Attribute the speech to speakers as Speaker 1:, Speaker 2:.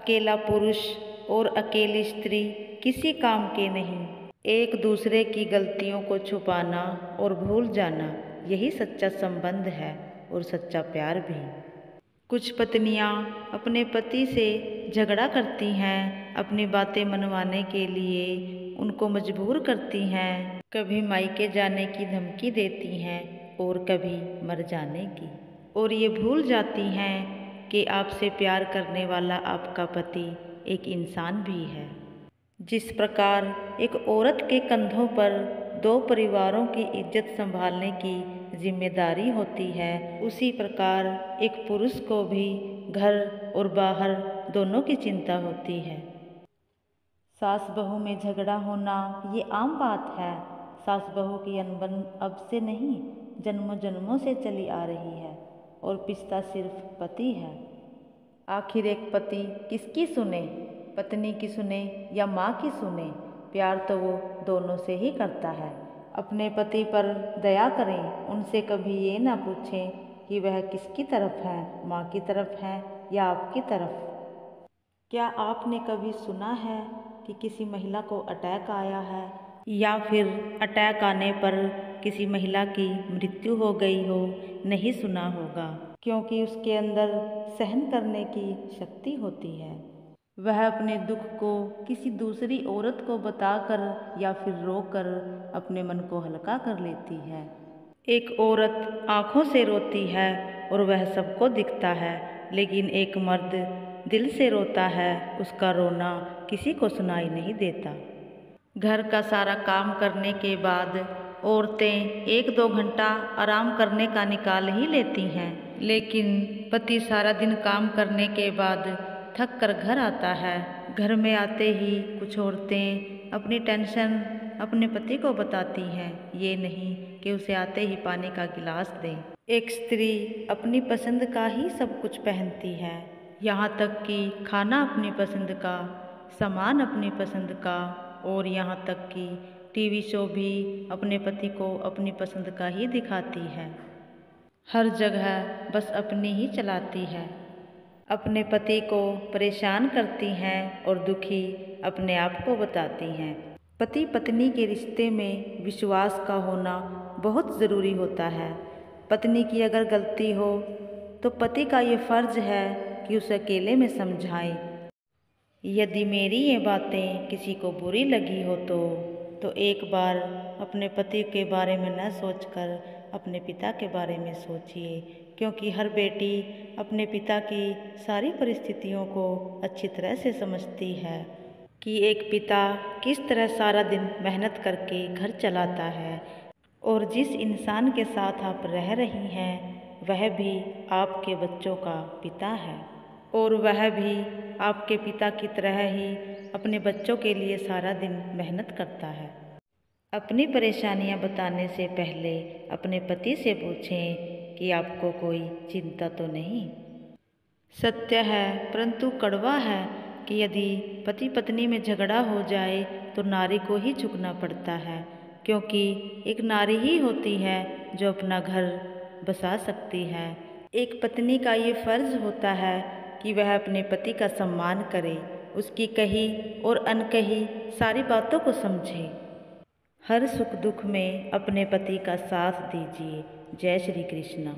Speaker 1: अकेला पुरुष और अकेली स्त्री किसी काम के नहीं। एक दूसरे की गलतियों को छुपाना और भूल जाना, यही सच्चा संबंध है और सच्चा प्यार भी। कुछ पत्नियां अपने पति से झगड़ा करती हैं, अपनी बातें मनवाने के लिए उनको मजबूर करती हैं। कभी मायके जाने की धमकी देती हैं और कभी मर जाने की, और ये भूल जाती हैं कि आपसे प्यार करने वाला आपका पति एक इंसान भी है। जिस प्रकार एक औरत के कंधों पर दो परिवारों की इज्जत संभालने की जिम्मेदारी होती है, उसी प्रकार एक पुरुष को भी घर और बाहर दोनों की चिंता होती है। सास बहू में झगड़ा होना ये आम बात है। सास बहू की अनबन अब से नहीं, जन्मों जन्मों से चली आ रही है और पिसता सिर्फ पति है। आखिर एक पति किसकी सुने, पत्नी की सुने या माँ की सुने? प्यार तो वो दोनों से ही करता है। अपने पति पर दया करें, उनसे कभी ये ना पूछें कि वह किसकी तरफ है, माँ की तरफ है या आपकी तरफ। क्या आपने कभी सुना है कि किसी महिला को अटैक आया है या फिर अटैक आने पर किसी महिला की मृत्यु हो गई हो? नहीं सुना होगा, क्योंकि उसके अंदर सहन करने की शक्ति होती है। वह अपने दुख को किसी दूसरी औरत को बताकर या फिर रोकर अपने मन को हल्का कर लेती है। एक औरत आँखों से रोती है और वह सबको दिखता है, लेकिन एक मर्द दिल से रोता है, उसका रोना किसी को सुनाई नहीं देता। घर का सारा काम करने के बाद औरतें 1-2 घंटा आराम करने का निकाल ही लेती हैं, लेकिन पति सारा दिन काम करने के बाद थक कर घर आता है। घर में आते ही कुछ औरतें अपनी टेंशन अपने पति को बताती हैं, ये नहीं कि उसे आते ही पानी का गिलास दें। एक स्त्री अपनी पसंद का ही सब कुछ पहनती है, यहाँ तक कि खाना अपनी पसंद का, सामान अपनी पसंद का, और यहाँ तक कि टीवी शो भी अपने पति को अपनी पसंद का ही दिखाती है। हर जगह बस अपनी ही चलाती है, अपने पति को परेशान करती हैं और दुखी अपने आप को बताती हैं। पति पत्नी के रिश्ते में विश्वास का होना बहुत ज़रूरी होता है। पत्नी की अगर गलती हो तो पति का ये फ़र्ज़ है कि उसे अकेले में समझाए। यदि मेरी ये बातें किसी को बुरी लगी हो तो एक बार अपने पति के बारे में न सोचकर अपने पिता के बारे में सोचिए, क्योंकि हर बेटी अपने पिता की सारी परिस्थितियों को अच्छी तरह से समझती है कि एक पिता किस तरह सारा दिन मेहनत करके घर चलाता है, और जिस इंसान के साथ आप रह रही हैं वह भी आपके बच्चों का पिता है, और वह भी आपके पिता की तरह ही अपने बच्चों के लिए सारा दिन मेहनत करता है। अपनी परेशानियां बताने से पहले अपने पति से पूछें कि आपको कोई चिंता तो नहीं। सत्य है परंतु कड़वा है कि यदि पति पत्नी में झगड़ा हो जाए तो नारी को ही झुकना पड़ता है, क्योंकि एक नारी ही होती है जो अपना घर बसा सकती है। एक पत्नी का ये फ़र्ज़ होता है कि वह अपने पति का सम्मान करे, उसकी कही और अनकही सारी बातों को समझे। हर सुख दुख में अपने पति का साथ दीजिए। जय श्री कृष्ण।